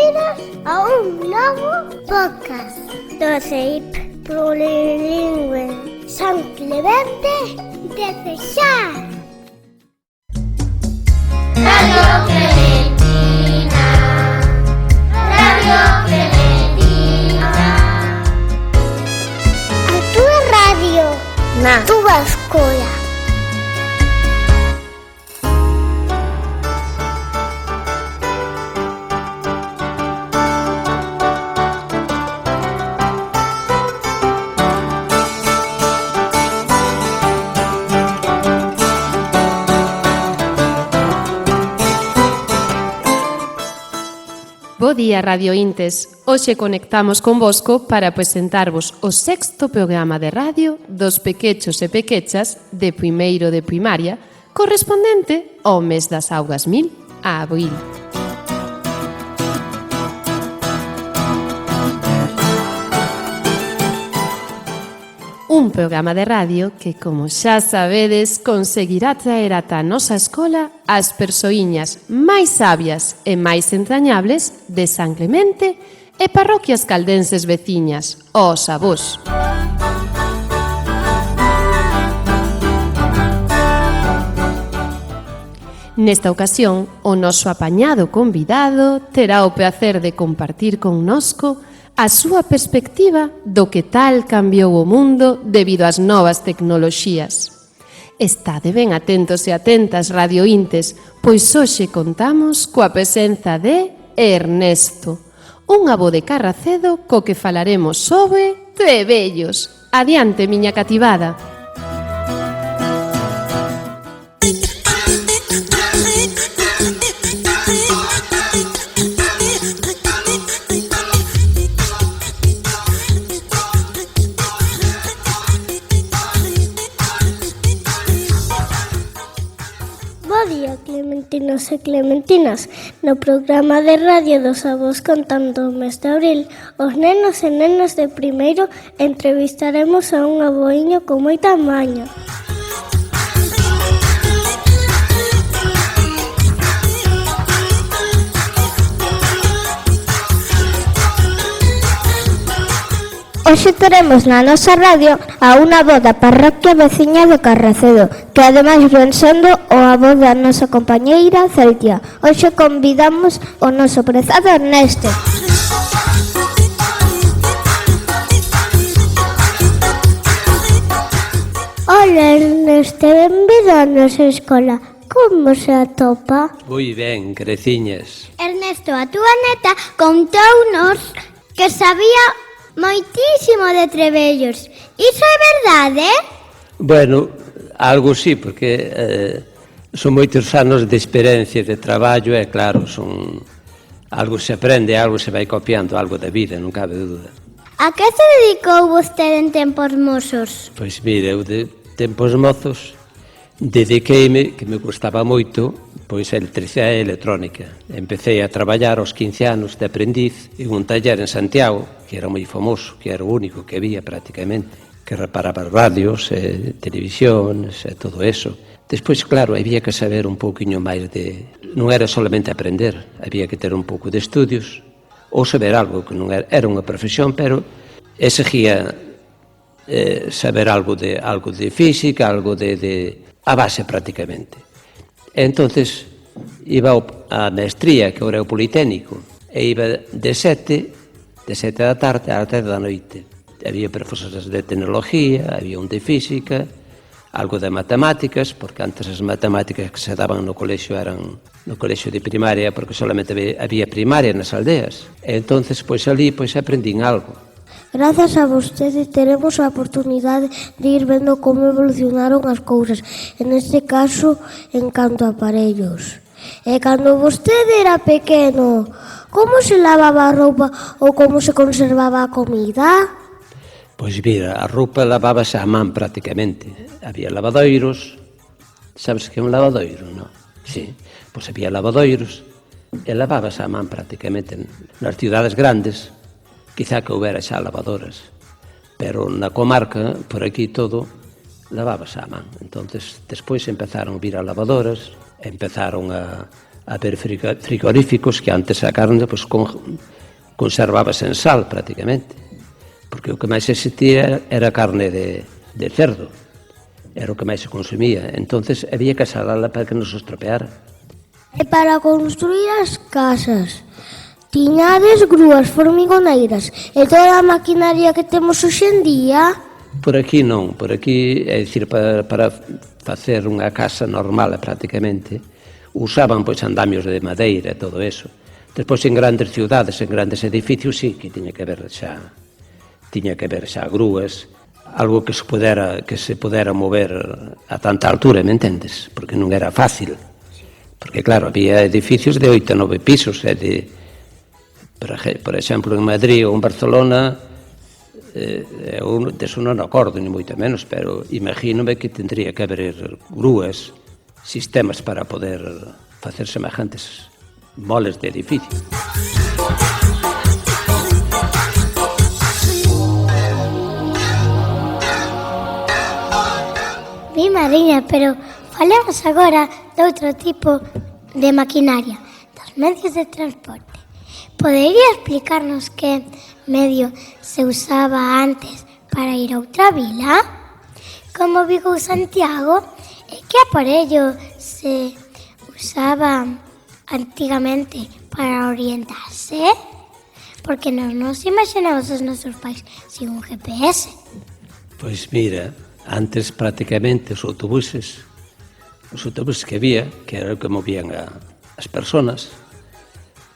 benvidos a un novo podcast do CEIP Plurilingüe San Clemente de Cesar. Radio Clementina, Radio Clementina, a túa radio, na túa escola. Bo día, Radio Intes. Hoxe conectamos convosco para presentarvos o 6º programa de radio dos pequechos e pequechas de primeiro de primaria, correspondente ao mes das augas 1000 a abril. Un programa de radio que, como xa sabedes, conseguirá traer ata a nosa escola as persoíñas máis sabias e máis entrañables de San Clemente e parroquias caldenses veciñas, os avós. Nesta ocasión, o noso apañado convidado terá o placer de compartir connosco a súa perspectiva do que tal cambiou o mundo debido ás novas tecnoloxías. Estade ben atentos e atentas, Radio Intes, pois hoxe contamos coa presenza de Ernesto, un avó de Carracedo co que falaremos sobre trebellos. Adiante, miña cativada. Clementinos e clementinas, no programa de radio dos avós contando o mes de abril, os nenos e nenas de primeiro entrevistaremos a un avoíño con moita maña. Hoxe teremos na nosa radio a unha avó da parroquia veciña de Carracedo, que ademais ven sendo o avó da nosa compañeira Celtia. Hoxe convidamos o noso prezado Ernesto. Hola Ernesto, benvido á nosa escola. Como se atopa? Moi ben, creciñas. Ernesto, a túa neta contounos que sabía moitísimo de trebellos. Iso é verdade? Bueno, algo sí, porque son moitos anos de experiencia de traballo e claro, son algo se aprende, algo se vai copiando, algo da vida, non cabe dúda. A que se dedicou vostede en tempos mozos? Pois mire, eu de tempos mozos dediqueime, que me gustaba moito, pois a electricidade e electrónica. Empecé a traballar aos 15 anos de aprendiz en un taller en Santiago, que era moi famoso, que era o único que había prácticamente, que reparaba radios, televisións e todo eso. Despois, claro, había que saber un pouquiño máis de... Non era solamente aprender, había que ter un pouco de estudios, ou saber algo que non era unha profesión, pero exigía saber algo de física, algo de a base prácticamente. Entonces iba a maestría, que era o Politécnico, e iba de 7 da tarde á 10 da noite. Había profesores de tecnología, había un de física, algo de matemáticas, porque antes as matemáticas que se daban no colexio eran no colexio de primaria, porque solamente había primaria nas aldeas. E entonces, pois ali, pois aprendín algo. Grazas a vostede teremos a oportunidade de ir vendo como evolucionaron as cousas, en este caso, en canto a aparellos. E cando vostede era pequeno, como se lavaba a roupa ou como se conservaba a comida? Pois mira, a roupa lavábase a man prácticamente. Había lavadoiros, sabes que é un lavadoiro, non? Sí, pois había lavadoiros e lavábase a man prácticamente. Nas cidades grandes, quizá que houbera xa lavadoras, pero na comarca, por aquí todo, lavábase a man. Entonces, despois empezaron a vir a lavadoras, empezaron a haber frigoríficos que antes a carne pues, conservábase en sal prácticamente, porque o que máis existía era carne de cerdo, era o que máis se consumía, entonces había que salala para que non se estropeara. E para construir as casas, tiñades grúas formigoneiras e toda a maquinaria que temos hoxe en día? Por aquí non, por aquí, é dicir, para facer unha casa normal prácticamente, usaban pois andamios de madeira e todo eso. Despois en grandes ciudades, en grandes edificios, sí, que tiña que haber xa grúas, algo que se pudera mover a tanta altura, me entendes? Porque non era fácil. Porque, claro, había edificios de 8 a 9 pisos, por exemplo, en Madrid ou en Barcelona, deso non acordo, ni moito menos, pero imagínome que tendría que haber grúas, sistemas para poder facer semejantes moles de edificio. Mi madriña, pero falamos agora de outro tipo de maquinaria, dos medios de transporte. Podería explicarnos que medio se usaba antes para ir a outra vila? Como Vigo ou Santiago? E que aparello se usaba antigamente para orientarse? Porque non nos imaginamos os nosos pais sin un GPS. Pois mira, antes prácticamente os autobuses que había, que era o que movían as persoas,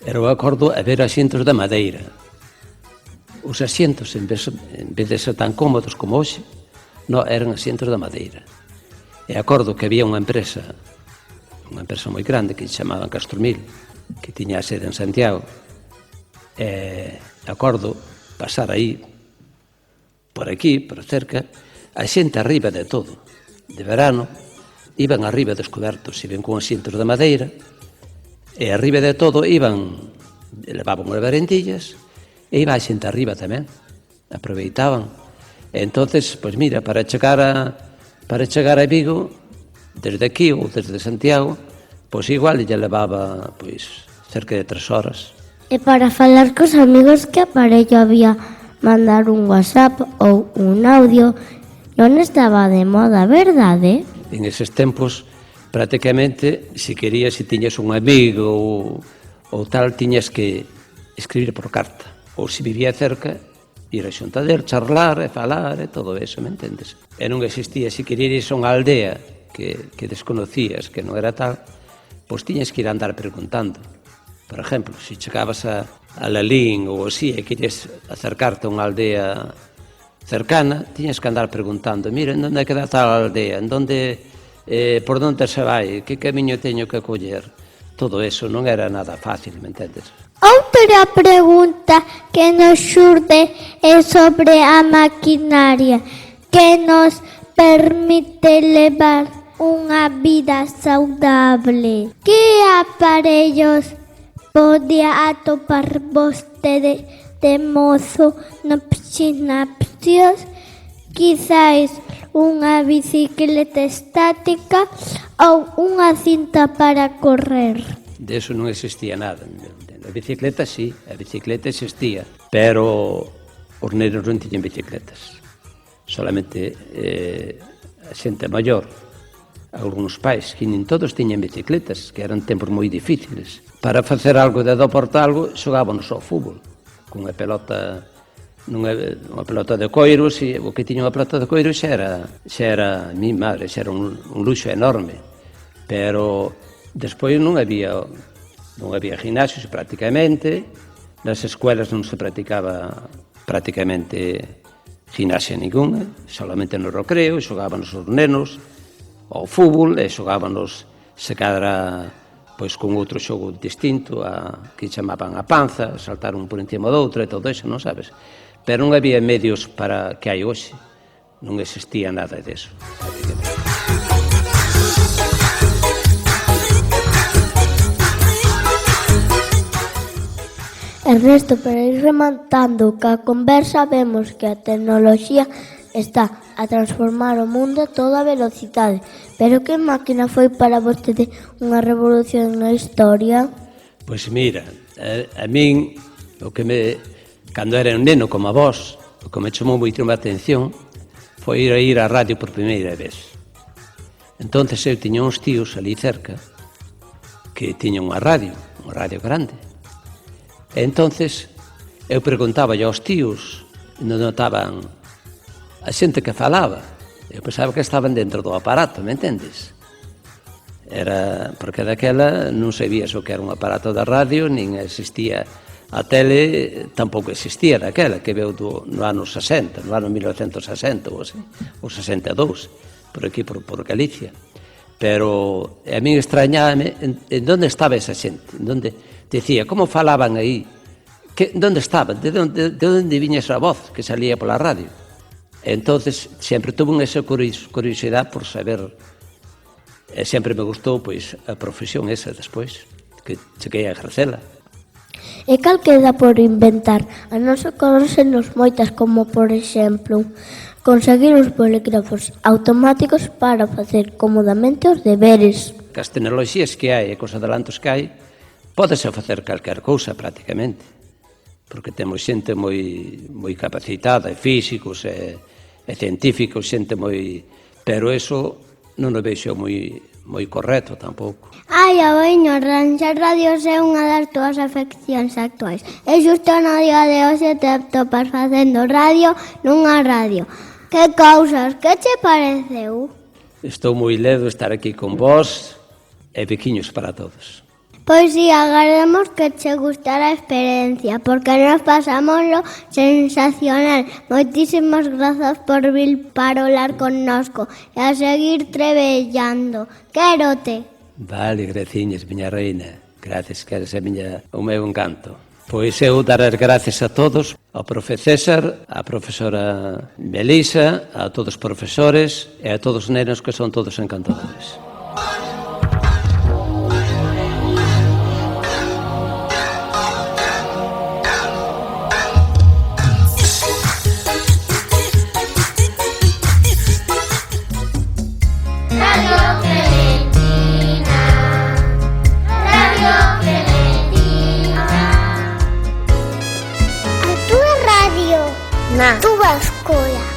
era o acordo a ver asientos de madeira. Os asientos, en vez de ser tan cómodos como hoxe, non eran asientos de madeira. E acordo que había unha empresa moi grande que se chamaban Castromil, que tiña a sede en Santiago, e acordo pasar aí, por aquí, por cerca, a xente arriba de todo. De verano, iban arriba dos cobertos, iban con asientos de madeira, e arriba de todo levaban as varentillas, e iba a xente arriba tamén, aproveitaban. E entonces, pois mira, para chegar a Vigo, desde aquí ou desde Santiago, pois igual lle levaba pois cerca de 3 horas. E para falar cos amigos, que aparello había? Mandar un WhatsApp ou un audio non estaba de moda, verdade? En eses tempos, prácticamente, se tiñas un amigo ou tal, tiñas que escribir por carta. Ou se vivía cerca, ir a xuntader, charlar e falar e todo eso, me entendes? E non existía, se querías a unha aldea que desconocías, que non era tal, pois tiñas que ir a andar preguntando. Por exemplo, se chegabas a Lalín ou así e querías acercarte a unha aldea cercana, tiñas que andar preguntando, mira, onde queda tal aldea, por onde se vai, que camiño teño que coller. Todo eso non era nada fácil, me entendes? Outra pregunta que nos xurde é sobre a maquinaria que nos permite levar unha vida saudable. Que aparellos podía atopar vostede de mozo nos sinapsios? Quizais unha bicicleta estática ou unha cinta para correr. De eso non existía nada. A bicicleta sí, a bicicleta existía, pero os nenos non tiñen bicicletas. Solamente a xente maior, algúns pais, que nin todos tiñen bicicletas, que eran tempos moi difíciles. Para facer algo de deportar algo, xogábanos ao fútbol, cunha pelota, unha pelota de coiro, e o que tiña unha pelota de coiro xa era mi madre, xa era un luxo enorme. Pero despois non había gimnasios prácticamente, nas escuelas non se practicaba prácticamente gimnasia ninguna, solamente no recreo, xogábanos os nenos ao fútbol e xogábanos se cadra pois con outro xogo distinto que chamaban a panza, saltar un por encima do outro e todo eso, non sabes? Pero non había medios para que hai hoxe, non existía nada deso. Ernesto, para ir rematando ca conversa, vemos que a tecnoloxía está a transformar o mundo a toda velocidade. Pero que máquina foi para vostede unha revolución na historia? Pois mira, a min, cando era un neno como a vos, o que me chamou moito a atención foi ir á radio por primeira vez. Entonces eu tiña uns tíos ali cerca que tiñan unha radio grande. E entonces eu preguntaba aos tíos, non notaban a xente que falaba. Eu pensaba que estaban dentro do aparato, me entendes? Era porque daquela non sabías o que era un aparato da radio, nin existía a tele, tampouco existía daquela, que veu no ano 60, no ano 1960 ou así, ou 62, por aquí, por Galicia. Pero a mí extrañábame en onde estaba esa xente, en onde decía, como falaban aí, onde estaban, de onde viña esa voz que salía pola radio. Entonces sempre tuve esa curiosidade por saber, e sempre me gustou pois a profesión esa despois, que cheguei a ejercela. E cal queda por inventar? A nos ocorresenos moitas, como por exemplo conseguir os bolígrafos automáticos para facer comodamente os deberes. As tecnoloxías que hai e cos adelantos que hai, pódese facer calquer cousa prácticamente, porque temos xente moi capacitada, e físicos e científicos, xente moi... Pero eso non o vexo moi correcto tampouco. Ai, abueño, arranxar radios é unha das túas afeccións actuais. E xusto no día de hoxe te topas facendo radio nunha radio. Que cousas, que che pareceu? Estou moi ledo estar aquí con vos e bequiños para todos. Pois si, agardemos que che gustara a experiencia, porque nos pasámoslo sensacional. Moitísimas grazas por vir parolar connosco e a seguir trebellando. Quérote. Vale, graciñas, miña reina. Gracias, que eres o meu encanto. Pois eu dar as gracias a todos, ao profe César, á profesora Melisa, a todos os profesores e a todos os nenos que son todos encantadores. Na túa escola.